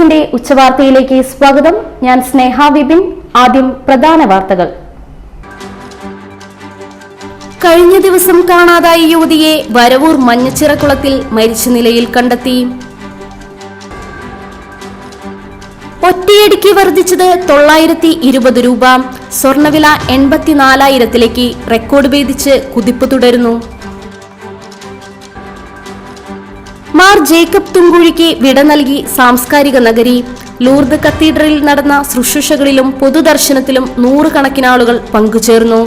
ന്യൂസിന്റെ ഉച്ചവാർത്തയിലേക്ക് സ്വാഗതം. ഞാൻ സ്നേഹ വിപിൻ. ആദ്യം പ്രധാന വാർത്തകൾ. കഴിഞ്ഞ ദിവസം കാണാതായ യുവതിയെ വരവൂർ മഞ്ഞച്ചിറക്കുളത്തിൽ മരിച്ച നിലയിൽ കണ്ടെത്തി. ഒറ്റയടിക്ക് വർദ്ധിച്ചത് 920 രൂപ. സ്വർണവില 84,000-ലേക്ക് റെക്കോർഡ് ഭേദിച്ച് കുതിപ്പ് തുടരുന്നു. മാർ ജേക്കബ് തുങ്കുഴിക്ക് വിട നൽകി സാംസ്കാരിക നഗരി. ലൂർദ് കത്തീഡ്രലിൽ നടന്ന ശുശ്രൂഷകളിലും പൊതുദർശനത്തിലും 100 കണക്കിന് ആളുകൾ പങ്കുചേർന്നു.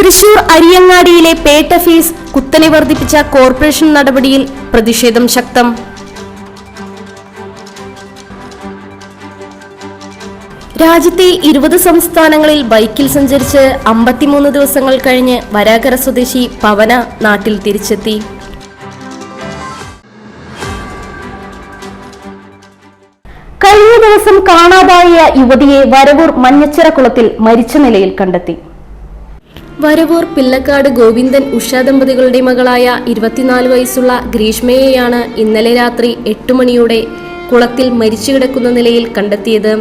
തൃശൂർ അരിയങ്ങാടിയിലെ പേട്ട ഫീസ് കുത്തനെ വർദ്ധിപ്പിച്ച കോർപ്പറേഷൻ നടപടിയിൽ പ്രതിഷേധം ശക്തം. രാജ്യത്തെ 20 സംസ്ഥാനങ്ങളിൽ ബൈക്കിൽ സഞ്ചരിച്ച് 53 ദിവസങ്ങൾ കഴിഞ്ഞ് വരാകര സ്വദേശി പവന നാട്ടിൽ തിരിച്ചെത്തി. കഴിഞ്ഞ ദിവസം കാണാതായ യുവതിയെ വരവൂർ മഞ്ഞച്ചിറക്കുളത്തിൽ മരിച്ച നിലയിൽ കണ്ടെത്തി. വരവൂർ പില്ലക്കാട് ഗോവിന്ദൻ ഉഷ ദമ്പതികളുടെ മകളായ 24 വയസ്സുള്ള ഗ്രീഷ്മയെയാണ് ഇന്നലെ രാത്രി 8 മണിയോടെ കുളത്തിൽ മരിച്ചു കിടക്കുന്ന നിലയിൽ കണ്ടെത്തിയത്.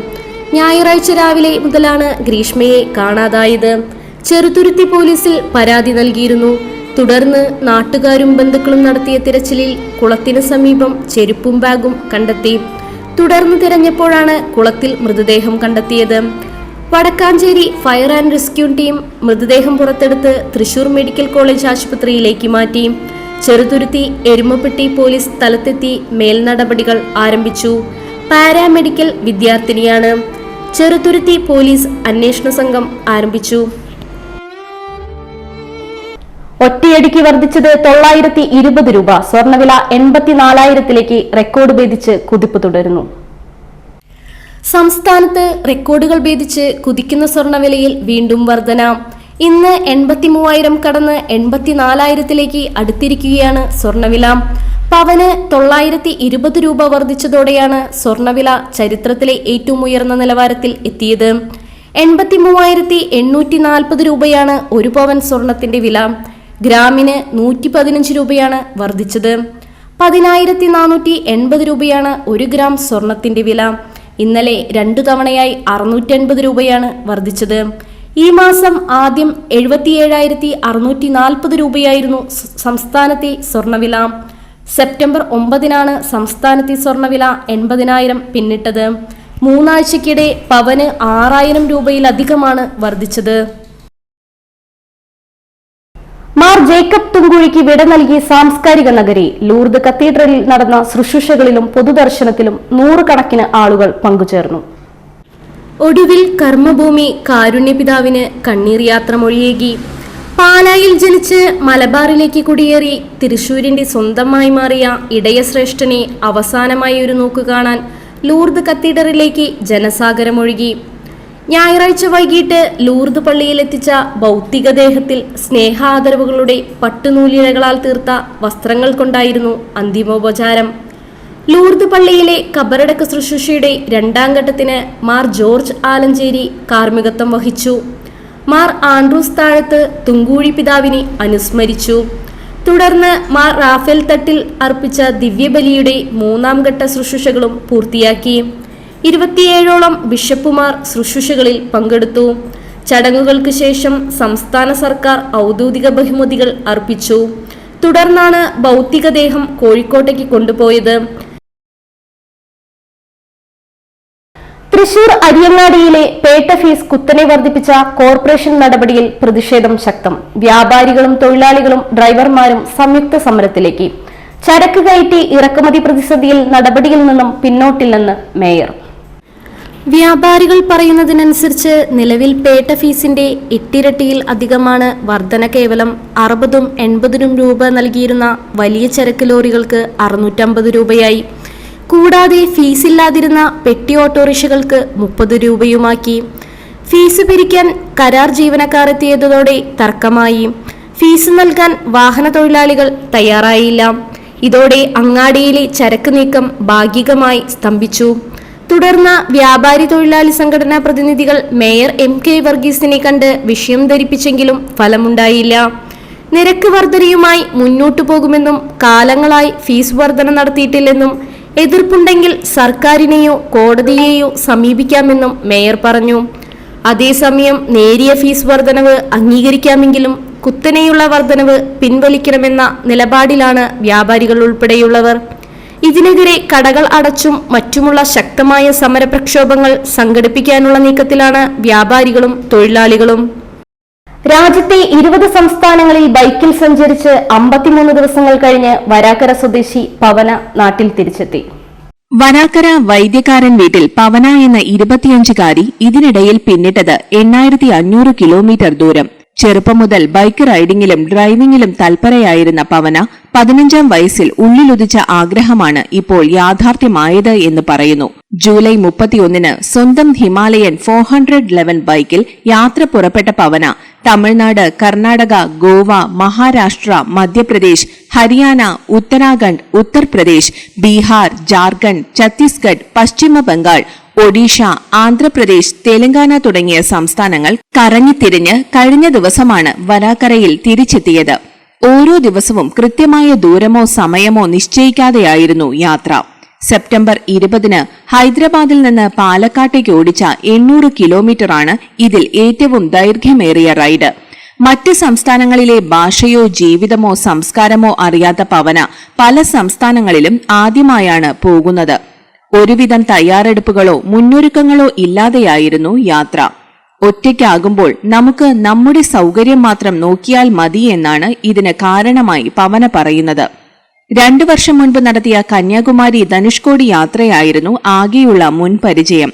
ഞായറാഴ്ച രാവിലെ മുതലാണ് ഗ്രീഷ്മയെ കാണാതായത്. ചെറുതുരുത്തി പോലീസിൽ പരാതി നൽകിയിരുന്നു. തുടർന്ന് നാട്ടുകാരും ബന്ധുക്കളും നടത്തിയ തിരച്ചിലിൽ കുളത്തിന് സമീപം ചെരുപ്പും ബാഗും കണ്ടെത്തി. തുടർന്ന് തിരഞ്ഞപ്പോഴാണ് കുളത്തിൽ മൃതദേഹം കണ്ടെത്തിയത്. Vadakkanchery fire and rescue team മൃതദേഹം പുറത്തെടുത്ത് തൃശൂർ മെഡിക്കൽ കോളേജ് ആശുപത്രിയിലേക്ക് മാറ്റി. ചെറുതുരുത്തി എരുമപ്പെട്ടി പോലീസ് സ്ഥലത്തെത്തി മേൽനടപടികൾ ആരംഭിച്ചു. പാരാമെഡിക്കൽ വിദ്യാർത്ഥിനിയാണ്. ചെറുതുരുത്തി പോലീസ് അന്വേഷണ സംഘം ആരംഭിച്ചു. ഒറ്റയടിക്ക് വർദ്ധിച്ചത് 920 രൂപ. സ്വർണവില 84,000-ലേക്ക് റെക്കോർഡ് ഭേദിച്ച് കുതിപ്പ് തുടരുന്നു. സംസ്ഥാനത്ത് റെക്കോർഡുകൾ ഭേദിച്ച് കുതിക്കുന്ന സ്വർണവിലയിൽ വീണ്ടും വർധന. ഇന്ന് 83,000 കടന്ന് 84,000-ലേക്ക് അടുത്തിരിക്കുകയാണ് സ്വർണവില. പവന് 920 രൂപ വർദ്ധിച്ചതോടെയാണ് സ്വർണവില ചരിത്രത്തിലെ ഏറ്റവും ഉയർന്ന നിലവാരത്തിൽ എത്തിയത്. 83,840 രൂപയാണ് ഒരു പവൻ സ്വർണത്തിന്റെ വില. ഗ്രാമിന് 115 രൂപയാണ് വർദ്ധിച്ചത്. 10,480 രൂപയാണ് 1 ഗ്രാം സ്വർണത്തിന്റെ വില. ഇന്നലെ 2 തവണയായി 680 രൂപയാണ് വർദ്ധിച്ചത്. ഈ മാസം ആദ്യം 77,640 രൂപയായിരുന്നു സംസ്ഥാനത്തെ സ്വർണവില. സെപ്റ്റംബർ 9-നാണ് സംസ്ഥാനത്തെ സ്വർണവില 80,000 പിന്നിട്ടത്. 3 ആഴ്ചയ്ക്കിടെ പവന് 6,000 രൂപയിലധികമാണ് വർദ്ധിച്ചത്. മാർ ജേക്കബ് തുങ്കുഴിക്ക് വിട നൽകി സാംസ്കാരിക നഗരി. ലൂർദ് കത്തീഡ്രലിൽ നടന്ന ശുശ്രൂഷകളിലും പൊതുദർശനത്തിലും 100 കണക്കിന് ആളുകൾ പങ്കുചേർന്നു. ഒടുവിൽ കർമ്മഭൂമി കാരുണ്യപിതാവിന് കണ്ണീർ യാത്ര മൊഴിയേകി. പാലായിൽ ജനിച്ച് മലബാറിലേക്ക് കുടിയേറി തൃശൂരിന്റെ സ്വന്തമായി മാറിയ ഇടയശ്രേഷ്ഠനെ അവസാനമായി ഒരു നോക്ക് കാണാൻ ലൂർദ് കത്തീഡ്രലിലേക്ക് ജനസാഗരമൊഴുകി. ഞായറാഴ്ച വൈകിട്ട് ലൂർദ് പള്ളിയിലെത്തിച്ച ഭൗതികദേഹത്തിൽ സ്നേഹാദരവുകളുടെ പട്ടുനൂലിഴകളാൽ തീർത്ത വസ്ത്രങ്ങൾ കൊണ്ടായിരുന്നു അന്തിമോപചാരം. ലൂർദ് പള്ളിയിലെ കബറടക്ക ശുശ്രൂഷയുടെ 2ാം ഘട്ടത്തിന് മാർ ജോർജ് ആലഞ്ചേരി കാർമ്മികത്വം വഹിച്ചു. മാർ ആൻഡ്രൂസ് താഴത്ത് തുങ്കൂഴി പിതാവിനെ അനുസ്മരിച്ചു. തുടർന്ന് മാർ റാഫേൽ തട്ടിൽ അർപ്പിച്ച ദിവ്യബലിയുടെ 3ാം ഘട്ട ശുശ്രൂഷകളും പൂർത്തിയാക്കി. 27ഓളം ബിഷപ്പുമാർ ശുശ്രൂഷകളിൽ പങ്കെടുത്തു. ചടങ്ങുകൾക്ക് ശേഷം സംസ്ഥാന സർക്കാർ ഔദ്യോഗിക ബഹുമതികൾ അർപ്പിച്ചു. തുടർന്നാണ് ഭൗതികദേഹം കോഴിക്കോട്ടേക്ക് കൊണ്ടുപോയത്. തൃശൂർ അരിയങ്ങാടിയിലെ പേട്ട ഫീസ് കുത്തനെ വർദ്ധിപ്പിച്ച കോർപ്പറേഷൻ നടപടിയിൽ പ്രതിഷേധം ശക്തം. വ്യാപാരികളും തൊഴിലാളികളും ഡ്രൈവർമാരും സംയുക്ത സമരത്തിലേക്ക്. ചരക്ക് കയറ്റി ഇറക്കുമതി പ്രതിസന്ധിയിൽ നടപടിയിൽ നിന്നും പിന്നോട്ടില്ലെന്ന് മേയർ. വ്യാപാരികൾ പറയുന്നതിനനുസരിച്ച് നിലവിൽ പേട്ട ഫീസിന്റെ 8 ഇരട്ടിയിൽ അധികമാണ് വർധന. കേവലം 60ഉം 80ഉം രൂപ നൽകിയിരുന്ന വലിയ ചരക്ക് ലോറികൾക്ക് 650 രൂപയായി. കൂടാതെ ഫീസില്ലാതിരുന്ന പെട്ടി ഓട്ടോറിക്ഷകൾക്ക് 30 രൂപയുമാക്കി. ഫീസ് പിരിക്കാൻ കരാർ ജീവനക്കാർ എത്തിയതോടെ തർക്കമായി. ഫീസ് നൽകാൻ വാഹന തൊഴിലാളികൾ തയ്യാറായില്ല. ഇതോടെ അങ്ങാടിയിലെ ചരക്ക് നീക്കം ഭാഗികമായി സ്തംഭിച്ചു. തുടർന്ന് വ്യാപാരി തൊഴിലാളി സംഘടനാ പ്രതിനിധികൾ മേയർ MK വർഗീസിനെ കണ്ട് വിഷയം ധരിപ്പിച്ചെങ്കിലും ഫലമുണ്ടായില്ല. നിരക്ക് വർധനയുമായി മുന്നോട്ടു പോകുമെന്നും കാലങ്ങളായി ഫീസ് വർധന നടത്തിയിട്ടില്ലെന്നും എതിർപ്പുണ്ടെങ്കിൽ സർക്കാരിനെയോ കോടതിയെയോ സമീപിക്കാമെന്നും മേയർ പറഞ്ഞു. അതേസമയം നേരിയ ഫീസ് വർധനവ് അംഗീകരിക്കാമെങ്കിലും കുത്തനെയുള്ള വർധനവ് പിൻവലിക്കണമെന്ന നിലപാടിലാണ് വ്യാപാരികൾ ഉൾപ്പെടെയുള്ളവർ. ഇതിനെതിരെ കടകൾ അടച്ചും മറ്റുമുള്ള ശക്തമായ സമരപ്രക്ഷോഭങ്ങൾ സംഘടിപ്പിക്കാനുള്ള നീക്കത്തിലാണ് വ്യാപാരികളും തൊഴിലാളികളും. രാജ്യത്തെ 20 സംസ്ഥാനങ്ങളിൽ ബൈക്കിൽ സഞ്ചരിച്ച് 53 ദിവസങ്ങൾ കഴിഞ്ഞ് വരാക്കര സ്വദേശി പവന നാട്ടിൽ തിരിച്ചെത്തി. വരാക്കര വൈദ്യകാരൻ വീട്ടിൽ പവന എന്ന 25-കാരി ഇതിനിടയിൽ പിന്നിട്ടത് 8500 കിലോമീറ്റർ ദൂരം. ചെറുപ്പം മുതൽ ബൈക്ക് റൈഡിംഗിലും ഡ്രൈവിംഗിലും തൽപരയായിരുന്ന പവന 15-ാം വയസ്സിൽ ഉള്ളിലുദിച്ച ആഗ്രഹമാണ് ഇപ്പോൾ യാഥാർത്ഥ്യമായത് എന്ന് പറയുന്നു. ജൂലൈ 31-ന് സ്വന്തം ഹിമാലയൻ 411 ബൈക്കിൽ യാത്ര പുറപ്പെട്ട പവന തമിഴ്നാട്, കർണാടക, ഗോവ, മഹാരാഷ്ട്ര, മധ്യപ്രദേശ്, ഹരിയാന, ഉത്തരാഖണ്ഡ്, ഉത്തർപ്രദേശ്, ബീഹാർ, ജാർഖണ്ഡ്, ഛത്തീസ്ഗഡ്, പശ്ചിമ ബംഗാൾ, ഒഡീഷ, ആന്ധ്രാപ്രദേശ്, തെലങ്കാന തുടങ്ങിയ സംസ്ഥാനങ്ങൾ കറങ്ങിത്തിരിഞ്ഞ് കഴിഞ്ഞ ദിവസമാണ് വരാക്കരയിൽ തിരിച്ചെത്തിയത്. ഓരോ ദിവസവും കൃത്യമായ ദൂരമോ സമയമോ നിശ്ചയിക്കാതെയായിരുന്നു യാത്ര. സെപ്റ്റംബർ 20-ന് ഹൈദരാബാദിൽ നിന്ന് പാലക്കാട്ടേക്ക് ഓടിച്ച 800 കിലോമീറ്ററാണ് ഇതിൽ ഏറ്റവും ദൈർഘ്യമേറിയ റൈഡ്. മറ്റ് സംസ്ഥാനങ്ങളിലെ ഭാഷയോ ജീവിതമോ സംസ്കാരമോ അറിയാത്ത പവന പല സംസ്ഥാനങ്ങളിലും ആദ്യമായാണ് പോകുന്നത്. ഒരുവിധം തയ്യാറെടുപ്പുകളോ മുന്നൊരുക്കങ്ങളോ ഇല്ലാതെയായിരുന്നു യാത്ര. ഒറ്റയ്ക്കാകുമ്പോൾ നമുക്ക് നമ്മുടെ സൗകര്യം മാത്രം നോക്കിയാൽ മതി എന്നാണ് ഇതിന് കാരണമായി പവന പറയുന്നത്. 2 വർഷം മുൻപ് നടത്തിയ കന്യാകുമാരി ധനുഷ്കോടി യാത്രയായിരുന്നു ആകെയുള്ള മുൻപരിചയം.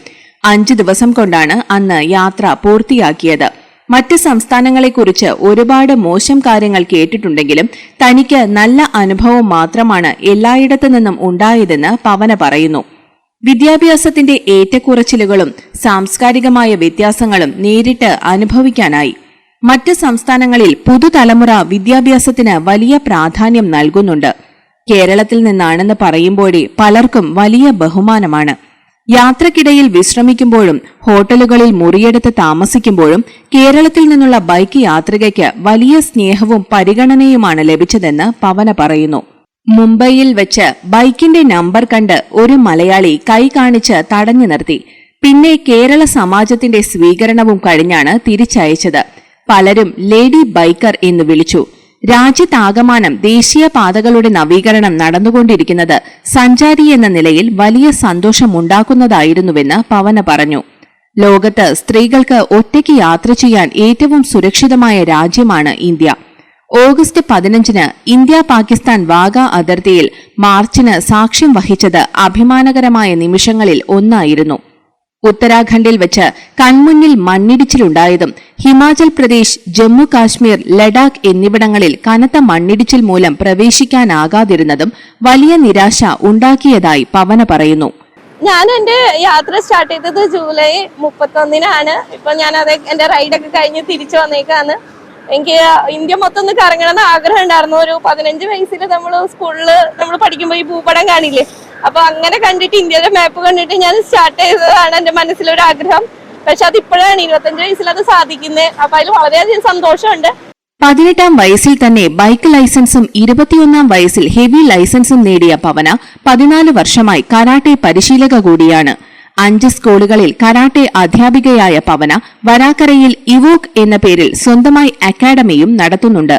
5 ദിവസം കൊണ്ടാണ് അന്ന് യാത്ര പൂർത്തിയാക്കിയത്. മറ്റ് സംസ്ഥാനങ്ങളെക്കുറിച്ച് ഒരുപാട് മോശം കാര്യങ്ങൾ കേട്ടിട്ടുണ്ടെങ്കിലും തനിക്ക് നല്ല അനുഭവം മാത്രമാണ് എല്ലായിടത്തു നിന്നും ഉണ്ടായതെന്ന് പവന പറയുന്നു. വിദ്യാഭ്യാസത്തിന്റെ ഏറ്റക്കുറച്ചിലുകളും സാംസ്കാരികമായ വ്യത്യാസങ്ങളും നേരിട്ട് അനുഭവിക്കാനായി. മറ്റ് സംസ്ഥാനങ്ങളിൽ പുതുതലമുറ വിദ്യാഭ്യാസത്തിന് വലിയ പ്രാധാന്യം നൽകുന്നുണ്ട്. കേരളത്തിൽ നിന്നാണെന്ന് പറയുമ്പോഴേ പലർക്കും വലിയ ബഹുമാനമാണ്. യാത്രക്കിടയിൽ വിശ്രമിക്കുമ്പോഴും ഹോട്ടലുകളിൽ മുറിയെടുത്ത് താമസിക്കുമ്പോഴും കേരളത്തിൽ നിന്നുള്ള ബൈക്ക് യാത്രികയ്ക്ക് വലിയ സ്നേഹവും പരിഗണനയുമാണ് ലഭിച്ചതെന്ന് പവന പറയുന്നു. മുംബൈയിൽ വെച്ച് ബൈക്കിന്റെ നമ്പർ കണ്ട് ഒരു മലയാളി കൈ കാണിച്ച് തടഞ്ഞു നിർത്തി. പിന്നെ കേരള സമാജത്തിന്റെ സ്വീകരണവും കഴിഞ്ഞാണ് തിരിച്ചയച്ചത്. പലരും ലേഡി ബൈക്കർ എന്ന് വിളിച്ചു. രാജ്യത്താകമാനം ദേശീയപാതകളുടെ നവീകരണം നടന്നുകൊണ്ടിരിക്കുന്നത് സഞ്ചാരി എന്ന നിലയിൽ വലിയ സന്തോഷമുണ്ടാക്കുന്നതായിരുന്നുവെന്ന് പവന പറഞ്ഞു. ലോകത്ത് സ്ത്രീകൾക്ക് ഒറ്റയ്ക്ക് യാത്ര ചെയ്യാൻ ഏറ്റവും സുരക്ഷിതമായ രാജ്യമാണ് ഇന്ത്യ. ഓഗസ്റ്റ് 15-ന് ഇന്ത്യ-പാകിസ്ഥാൻ വാഗ അതിർത്തിയിൽ മാർച്ചിന് സാക്ഷ്യം വഹിച്ചത് അഭിമാനകരമായ നിമിഷങ്ങളിൽ ഒന്നായിരുന്നു. ഉത്തരാഖണ്ഡിൽ വെച്ച് കൺമുന്നിൽ മണ്ണിടിച്ചിലുണ്ടായതും ഹിമാചൽ പ്രദേശ്, ജമ്മു കാശ്മീർ, ലഡാക്ക് എന്നിവിടങ്ങളിൽ കനത്ത മണ്ണിടിച്ചിൽ മൂലം പ്രവേശിക്കാനാകാതിരുന്നതും വലിയ നിരാശ ഉണ്ടാക്കിയതായി പവന പറയുന്നു. ഞാൻ എന്റെ യാത്ര സ്റ്റാർട്ട് ചെയ്തത് ജൂലൈ 31-നാണ്. ഇപ്പൊ ഞാൻ എന്റെ റൈഡൊക്കെ കഴിഞ്ഞ് തിരിച്ചു വന്നേക്കാണ്. എനിക്ക് ഇന്ത്യ മൊത്തം ഒന്ന് കറങ്ങണമെന്ന് ആഗ്രഹം ഉണ്ടായിരുന്നു. ഒരു 15 വയസ്സിൽ നമ്മൾ പഠിക്കുമ്പോൾ ഈ ഭൂപടം കാണില്ലേ, അപ്പൊ അങ്ങനെ കണ്ടിട്ട് ഇന്ത്യയുടെ മാപ്പ് കണ്ടിട്ട് ഞാൻ സ്റ്റാർട്ട് ചെയ്തതാണ് എന്റെ മനസ്സിലൊരു ആഗ്രഹം. പക്ഷെ അത് ഇപ്പോഴാണ് 25 വയസ്സിൽ അത് സാധിക്കുന്നത്. അപ്പൊ അതിൽ വളരെയധികം സന്തോഷമുണ്ട്. 18-ാം വയസ്സിൽ തന്നെ ബൈക്ക് ലൈസൻസും 21-ാം വയസ്സിൽ ഹെവി ലൈസൻസും നേടിയ പവന 14 വർഷമായി കരാട്ടെ പരിശീലക കൂടിയാണ്. 5 സ്കൂളുകളിൽ കരാട്ടെ അധ്യാപികയായ പവന വരാക്കരയിൽ ഇവോക്ക് എന്ന പേരിൽ സ്വന്തമായി അക്കാഡമിയും നടത്തുന്നുണ്ട്.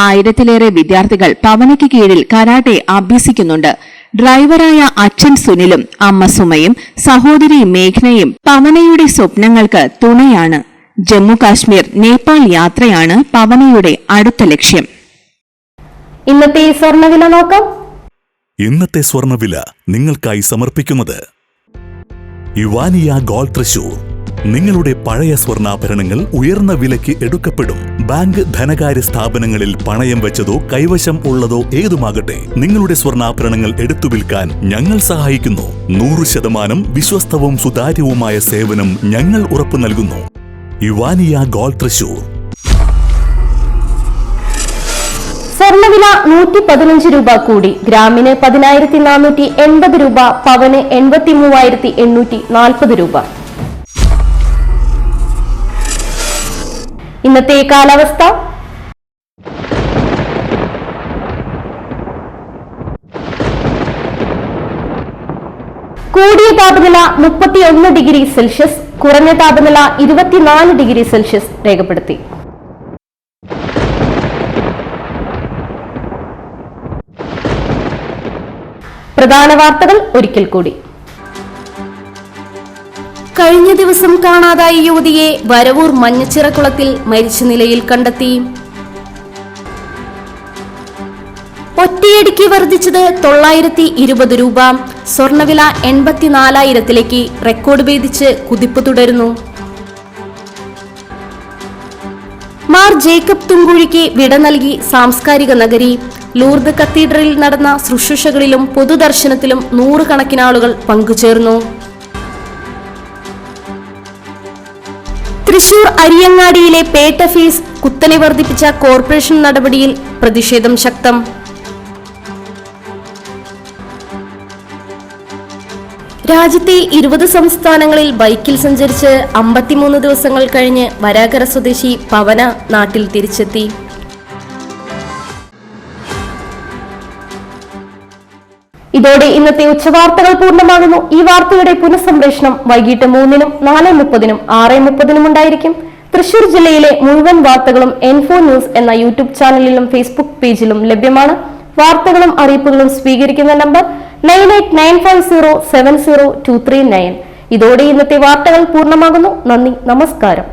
1000-ലേറെ വിദ്യാർത്ഥികൾ പവനയ്ക്ക് കീഴിൽ കരാട്ടെ അഭ്യസിക്കുന്നുണ്ട്. ഡ്രൈവറായ അച്ഛൻ സുനിലും അമ്മ സുമയും സഹോദരി മേഘ്നയും പവനയുടെ സ്വപ്നങ്ങൾക്ക് തുണയാണ്. ജമ്മു കാശ്മീർ, നേപ്പാൾ യാത്രയാണ് പവനയുടെ അടുത്ത ലക്ഷ്യം. ഇന്നത്തെ സ്വർണ്ണവില നോക്കാം. ഇന്നത്തെ സ്വർണ്ണവില നിങ്ങൾക്കായി സമർപ്പിക്കുന്നത് ഇവാനിയ ഗോൾഡ് തൃശൂർ. നിങ്ങളുടെ പഴയ സ്വർണ്ണാഭരണങ്ങൾ ഉയർന്ന വിലയ്ക്ക് എടുക്കപ്പെടും. ബാങ്ക്, ധനകാര്യ സ്ഥാപനങ്ങളിൽ പണയം വെച്ചതോ കൈവശം ഉള്ളതോ ഏതുമാകട്ടെ, നിങ്ങളുടെ സ്വർണ്ണാഭരണങ്ങൾ എടുത്തു വിൽക്കാൻ ഞങ്ങൾ സഹായിക്കുന്നു. 100% വിശ്വസ്തവും സുതാര്യവുമായ സേവനം ഞങ്ങൾ ഉറപ്പു നൽകുന്നു. ഇവാനിയ ഗോൾഡ് തൃശൂർ. സ്വർണ്ണവില 115 രൂപ കൂടി. ഗ്രാമിന് 10,480 രൂപ, പവന് 83,840 രൂപ. ഇന്നത്തെ കാലാവസ്ഥ. കൂടിയ താപനില 31 ഡിഗ്രി സെൽഷ്യസ്, കുറഞ്ഞ താപനില 24 ഡിഗ്രി സെൽഷ്യസ് രേഖപ്പെടുത്തി. പ്രധാന വാർത്തകൾ ഒരിക്കൽ കൂടി. കഴിഞ്ഞ ദിവസം കാണാതായ യുവതിയെ വരവൂർ മഞ്ഞച്ചിറക്കുളത്തിൽ മരിച്ച നിലയിൽ കണ്ടെത്തി. ഒറ്റയടിക്ക് വർദ്ധിച്ചത് 920 രൂപ. സ്വർണവില 84,000-ലേക്ക് റെക്കോർഡ് ഭേദിച്ച് കുതിപ്പ് തുടരുന്നു. മാർ ജേക്കബ് തുങ്കുഴിക്ക് വിട നൽകി സാംസ്കാരിക നഗരി. ലൂർദ് കത്തീഡ്രലിൽ നടന്ന ശുശ്രൂഷകളിലും പൊതുദർശനത്തിലും 100 കണക്കിന് ആളുകൾ പങ്കുചേർന്നു. തൃശൂർ അരിയങ്ങാടിയിലെ പേട്ട ഫീസ് കുത്തനെ വർദ്ധിപ്പിച്ച കോർപ്പറേഷൻ നടപടിയിൽ പ്രതിഷേധം ശക്തം. രാജ്യത്തെ 20 സംസ്ഥാനങ്ങളിൽ ബൈക്കിൽ സഞ്ചരിച്ച് 53 ദിവസങ്ങൾ കഴിഞ്ഞ് വരാകര സ്വദേശി പവന നാട്ടിൽ തിരിച്ചെത്തി. ഇതോടെ ഇന്നത്തെ ഉച്ചവാർത്തകൾ പൂർണ്ണമാകുന്നു. ഈ വാർത്തയുടെ പുനഃസംപ്രേഷണം വൈകിട്ട് 3-നും 4:30-നും 6:30-നും ഉണ്ടായിരിക്കും. തൃശൂർ ജില്ലയിലെ മുഴുവൻ വാർത്തകളും N4 ന്യൂസ് എന്ന യൂട്യൂബ് ചാനലിലും ഫേസ്ബുക്ക് പേജിലും ലഭ്യമാണ്. വാർത്തകളും അറിയിപ്പുകളും സ്വീകരിക്കുന്ന നമ്പർ 9895070239. ഇതോടെ ഇന്നത്തെ വാർത്തകൾ പൂർണ്ണമാകുന്നു. നന്ദി, നമസ്കാരം.